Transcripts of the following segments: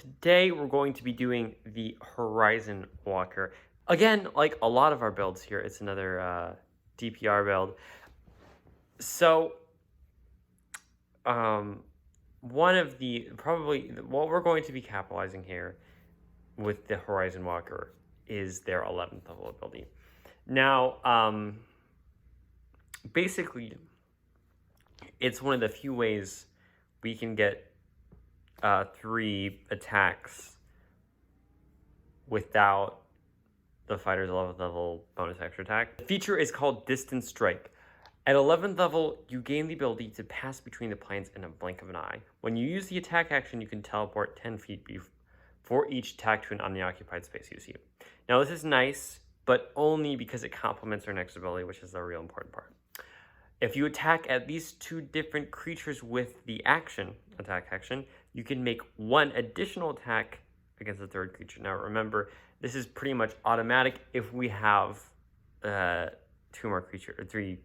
today we're going to be doing the Horizon Walker. Again, like a lot of our builds here, it's another DPR build. So, one of the, probably, what we're going to be capitalizing here with the Horizon Walker is their 11th level ability. Now, basically, it's one of the few ways we can get 3 attacks without the fighter's 11th level bonus extra attack. The feature is called Distance Strike. At 11th level, you gain the ability to pass between the planes in a blink of an eye. When you use the attack action, you can teleport 10 feet before each attack to an unoccupied space you see. Now, this is nice, but only because it complements our next ability, which is the real important part. If you attack at least 2 different creatures with the attack action, you can make 1 additional attack against the 3rd creature. Now remember, this is pretty much automatic if we have 3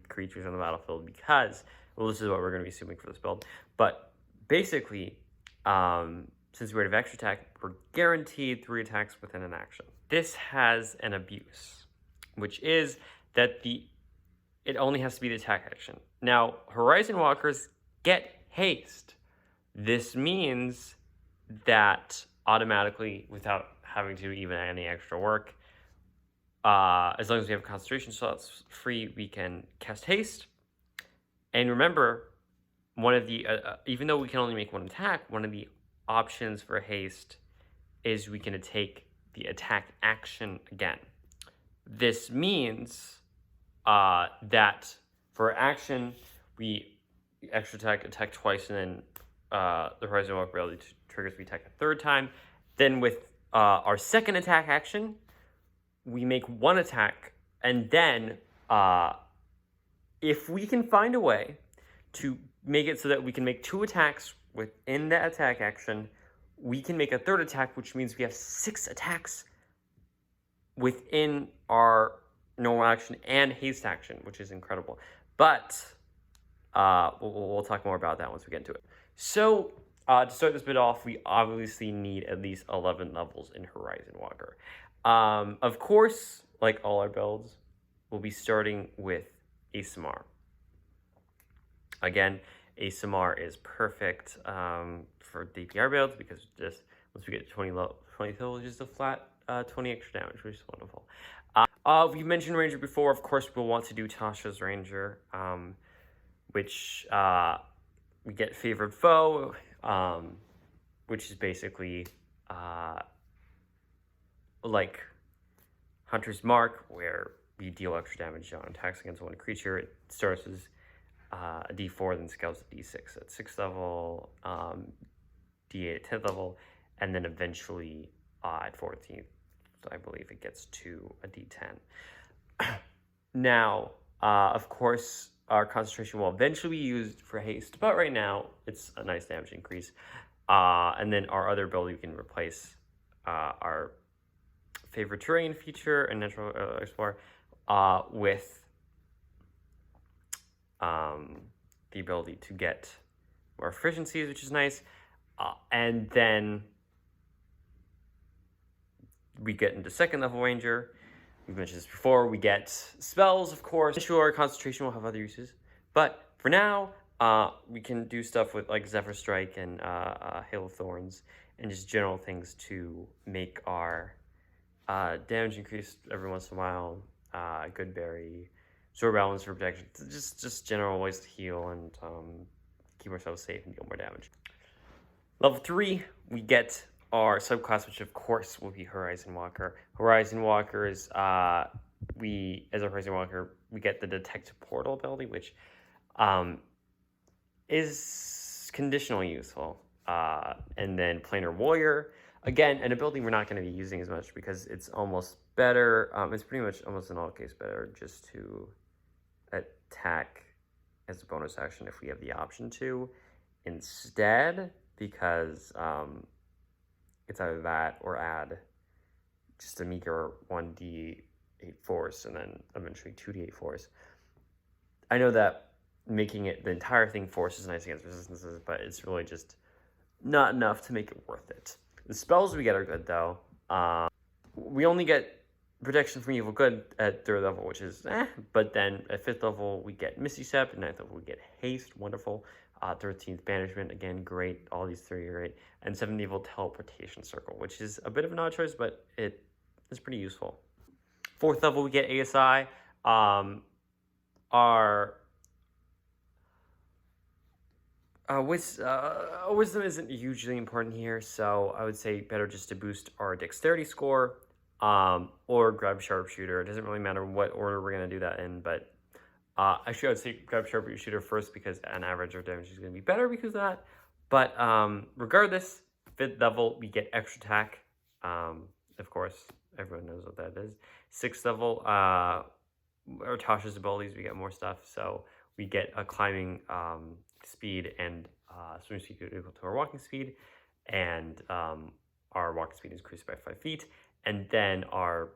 creatures on the battlefield, because, well, this is what we're going to be assuming for this build. But basically, since we have extra attack, we're guaranteed 3 attacks within an action. This has an abuse, which is that it only has to be the attack action. Now, Horizon Walkers get haste. This means that automatically, without having to even any extra work, as long as we have concentration slots free, we can cast haste. And remember, one of the even though we can only make 1 attack, one of the options for haste is we can take the attack action again. This means that for action, we extra attack twice, and then the Horizon Walker ability triggers, we attack a 3rd time. Then with our second attack action, we make 1 attack, and then if we can find a way to make it so that we can make 2 attacks within that attack action, we can make a 3rd attack, which means we have 6 attacks within our normal action and haste action, which is incredible. But we'll talk more about that once we get into it. So to start this bit off, we obviously need at least 11 levels in Horizon Walker. Of course, like all our builds, we'll be starting with ASMR. Again, ASMR is perfect for DPR builds, because just once we get 20 levels, just a flat 20 extra damage, which is wonderful. We mentioned Ranger before. Of course, we'll want to do Tasha's Ranger, which we get Favored Foe, which is basically like Hunter's Mark, where we deal extra damage on attacks against 1 creature. It starts as a D4, then scales to D6 at 6th level, D8 at 10th level, and then eventually at 14th, I believe it gets to a D10. Now, of course, our concentration will eventually be used for haste, but right now it's a nice damage increase. And then our other ability, we can replace our favorite terrain feature and natural explorer with the ability to get more efficiencies, which is nice. And then we get into 2nd level Ranger. We've mentioned this before. We get spells, of course. Sure, concentration will have other uses, but for now, we can do stuff with like Zephyr Strike and Hail of Thorns, and just general things to make our damage increase every once in a while. Good berry, sword balance for protection. Just general ways to heal and keep ourselves safe and deal more damage. Level 3, we get our subclass, which of course will be Horizon Walker. Horizon Walkers, as a Horizon Walker, we get the Detect Portal ability, which is conditionally useful. And then Planar Warrior, again, an ability we're not going to be using as much because it's almost better. It's pretty much almost in all cases better just to attack as a bonus action if we have the option to instead, because it's either that or add just a meager 1d8 force and then eventually 2d8 force. I know that making it the entire thing force is nice against resistances, but it's really just not enough to make it worth it. The spells we get are good, though. We only get protection from evil good at 3rd level, which is but then at 5th level we get Misty Step, at 9th level we get Haste, wonderful. 13th Banishment, again, great. All these 3 are great. And 7th level Teleportation Circle, which is a bit of an odd choice, but it is pretty useful. 4th level we get ASI. Our wisdom isn't hugely important here, so I would say better just to boost our dexterity score, or grab sharpshooter. It doesn't really matter what order we're gonna do that in, but actually I would say grab sharpshooter first because an average of damage is gonna be better because of that. But regardless, 5th level we get extra attack. Of course, everyone knows what that is. 6th level, our Tasha's abilities, we get more stuff. So we get a climbing speed and swim speed equal to our walking speed, and our walking speed is increased by 5 feet, and then our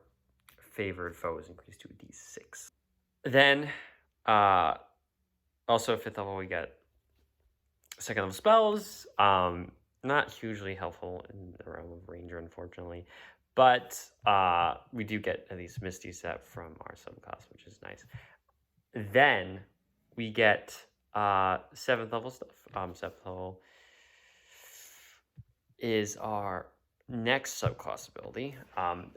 favored foe is increased to a d6. Then also at 5th level we get 2nd level spells. Not hugely helpful in the realm of ranger, unfortunately, but we do get at least Misty Step from our subclass, which is nice. Then we get 7th level stuff. 7th level is our next subclass ability,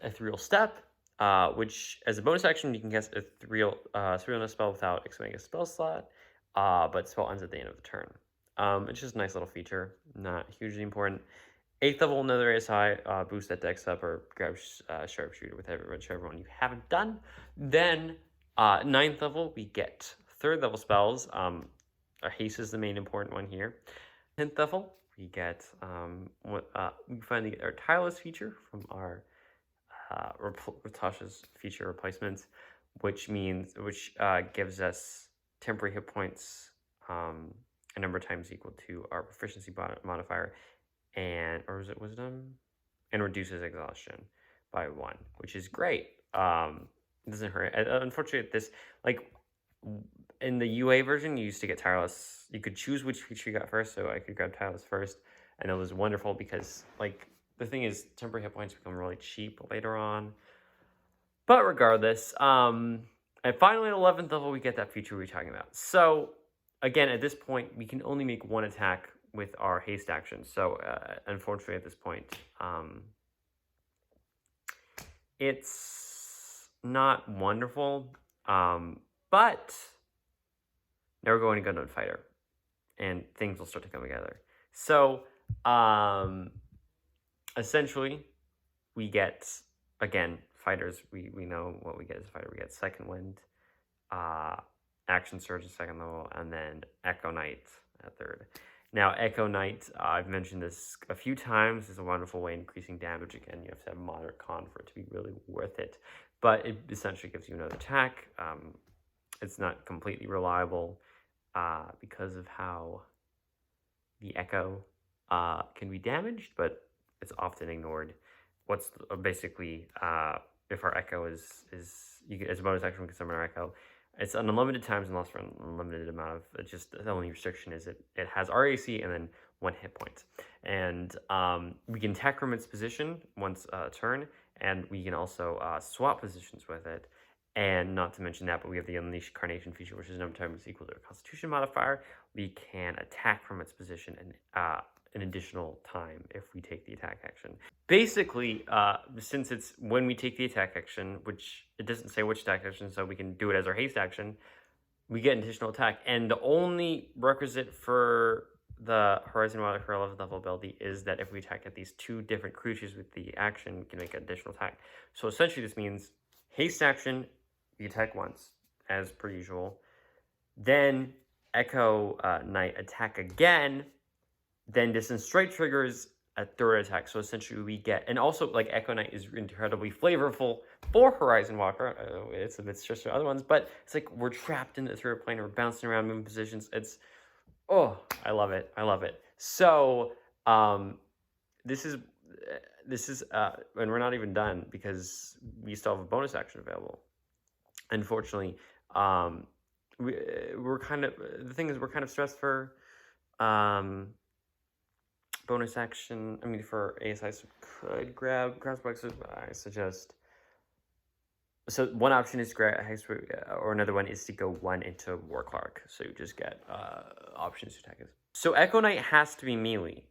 Ethereal Step, which as a bonus action you can cast Ethereal spell without expending a spell slot, but spell ends at the end of the turn. It's just a nice little feature, not hugely important. 8th level, another ASI, boost that dex up or grab sharpshooter with whichever one you haven't done. Then 9th level, we get 3rd level spells. Our haste is the main important one here. 10th level, we get we finally get our tireless feature from our Tasha's feature replacements, which gives us temporary hit points a number of times equal to our proficiency modifier, or is it wisdom, and reduces exhaustion by 1, which is great. It doesn't hurt. Unfortunately, this, like, in the UA version, you used to get tireless. You could choose which feature you got first, so I could grab tireless first, and it was wonderful because, like, the thing is, temporary hit points become really cheap later on. But regardless, and finally at 11th level, we get that feature we were talking about. So again, at this point, we can only make 1 attack with our haste action. So unfortunately, at this point, it's not wonderful. But now we're going to Gundam Fighter, and things will start to come together. So essentially, we get, again, fighters. We know what we get as a fighter. We get Second Wind, Action Surge at 2nd level, and then Echo Knight at 3rd. Now, Echo Knight, I've mentioned this a few times, is a wonderful way of increasing damage. Again, you have to have moderate con for it to be really worth it. But it essentially gives you another attack. It's not completely reliable because of how the Echo can be damaged, but it's often ignored. Basically, if our Echo is you get, as a bonus action, we can summon our Echo. It's an unlimited times and lasts for an unlimited amount of. Just the only restriction is it has RAC and then 1 hit point, and we can attack from its position once a turn, and we can also swap positions with it. And not to mention that, but we have the Unleash Carnation feature, which is a number of times equal to a Constitution modifier. We can attack from its position and an additional time if we take the attack action. Basically, since it's when we take the attack action, which it doesn't say which attack action, so we can do it as our haste action, we get an additional attack. And the only requisite for the Horizon Modifier 11th level ability is that if we attack at these 2 different creatures with the action, we can make an additional attack. So essentially this means haste action, we attack once, as per usual. Then Echo Knight attack again. Then Distant Strike triggers a 3rd attack. So essentially we get, and also like Echo Knight is incredibly flavorful for Horizon Walker. It's a bit stressed for other ones, but it's like we're trapped in the 3rd plane. We're bouncing around, moving positions. It's, oh, I love it. I love it. So this is, and we're not even done because we still have a bonus action available. Unfortunately, we're kind of, the thing is we're kind of stressed for bonus action, I mean, for ASI, so could grab crossboxes, but I suggest. So one option is to grab hexblade, or another one is to go 1 into War Clark. So you just get options to attack it. So Echo Knight has to be melee.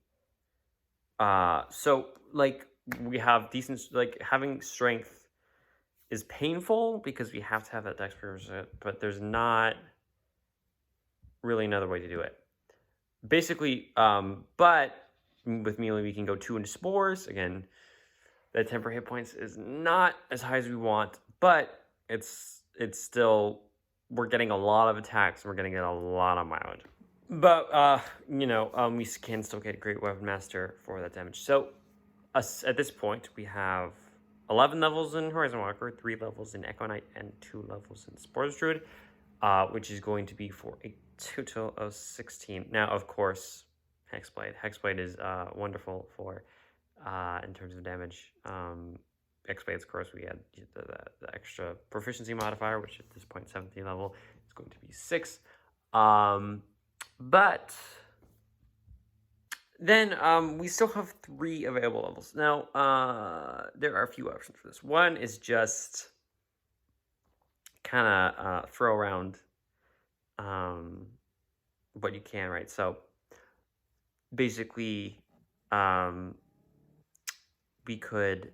So like we have decent, like having strength is painful because we have to have that dex prerequisite, but there's not really another way to do it. Basically, but with melee we can go 2 into spores. Again, that 10 per hit points is not as high as we want, but it's still, we're getting a lot of attacks and we're gonna get a lot of mileage. But we can still get Great Weapon Master for that damage. So at this point we have 11 levels in Horizon Walker, 3 levels in Echo Knight, and 2 levels in Spores Druid, which is going to be for a total of 16. Now, of course, Hexblade. Hexblade is wonderful for in terms of damage. Hexblade, of course, we had the extra proficiency modifier, which at this point 17 level is going to be 6. But then we still have 3 available levels. Now, there are a few options for this. One is just kind of throw around what you can, right? So basically, we could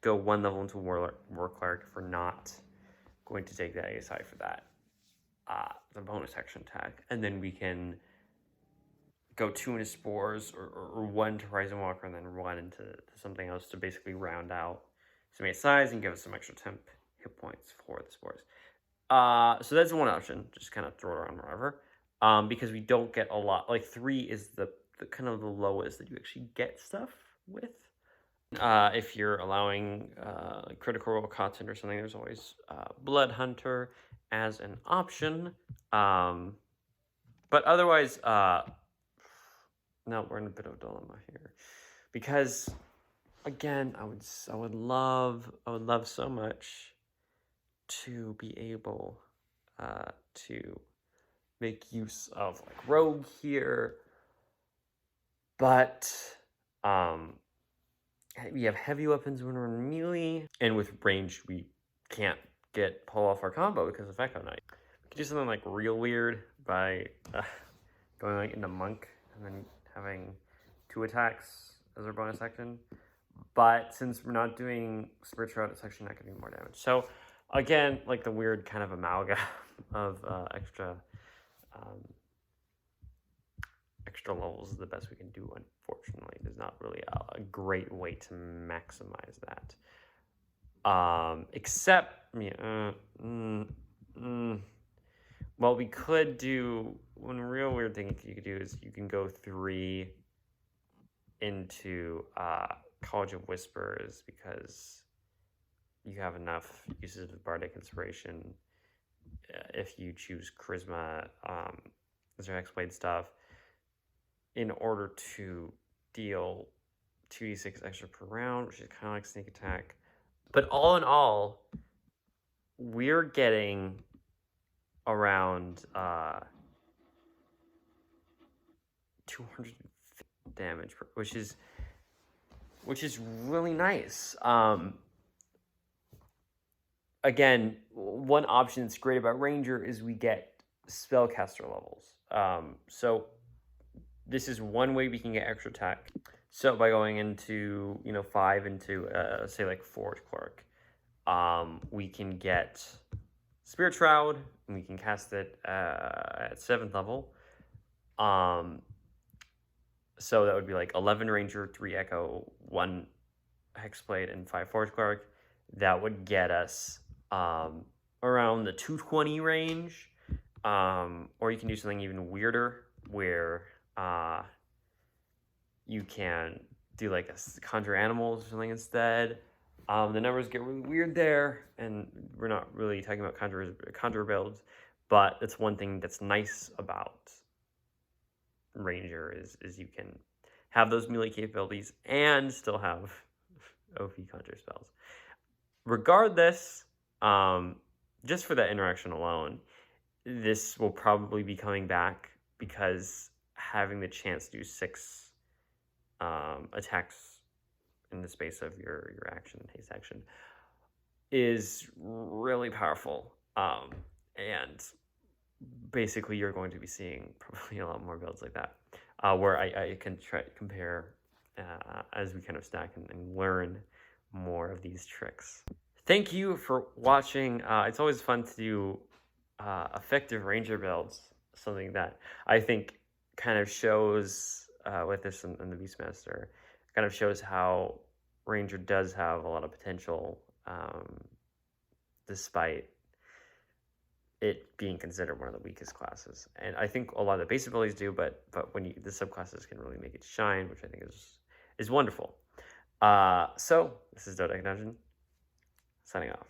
go 1 level into War Cleric if we're not going to take that ASI for that, the bonus action attack, and then we can go 2 into Spores, or 1 to Horizon Walker, and then 1 into something else to basically round out some ASIs and give us some extra temp hit points for the Spores. So that's one option, just kind of throw it around wherever, because we don't get a lot. Like 3 is the kind of the lowest that you actually get stuff with. If you're allowing Critical Role content or something, there's always Blood Hunter as an option. But otherwise, no, we're in a bit of a dilemma here, because again, I would love so much to be able to make use of like Rogue here, but we have heavy weapons when we're in melee, and with range we can't pull off our combo because of Echo Knight. We could do something like real weird by going like into Monk and then having 2 attacks as our bonus action. But since we're not doing Spiritual, it's actually not going to do more damage. So again, like the weird kind of amalgam of extra levels is the best we can do. Unfortunately, there's not really a great way to maximize that. Except, well, we could do one real weird thing you could do is you can go 3 into College of Whispers, because you have enough uses of Bardic Inspiration if you choose Charisma, as your Hexblade stuff, in order to deal 2d6 extra per round, which is kind of like sneak attack. But all in all, we're getting around 250 damage, which is really nice. Again, one option that's great about Ranger is we get spellcaster levels. So this is one way we can get extra attack. So by going into 5 into say like Forge Clerk, we can get Spirit Shroud, and we can cast it at 7th level. So that would be like 11 Ranger, 3 Echo, 1 Hexblade, and 5 Forge Cleric. That would get us around the 220 range. Or you can do something even weirder, where you can do like a conjure animals or something instead. The numbers get really weird there, and we're not really talking about conjure builds, but that's one thing that's nice about Ranger is you can have those melee capabilities and still have OP conjure spells. Regardless, just for that interaction alone, this will probably be coming back, because having the chance to do 6 attacks in the space of your action, haste action, is really powerful. And basically you're going to be seeing probably a lot more builds like that, where I can try to compare as we kind of stack and learn more of these tricks. Thank you for watching. It's always fun to do effective ranger builds, something that I think kind of shows with this in the Beastmaster, kind of shows how ranger does have a lot of potential, despite it being considered one of the weakest classes. And I think a lot of the base abilities do, but when the subclasses can really make it shine, which I think is wonderful. So this is Dodec Dungeon, signing off.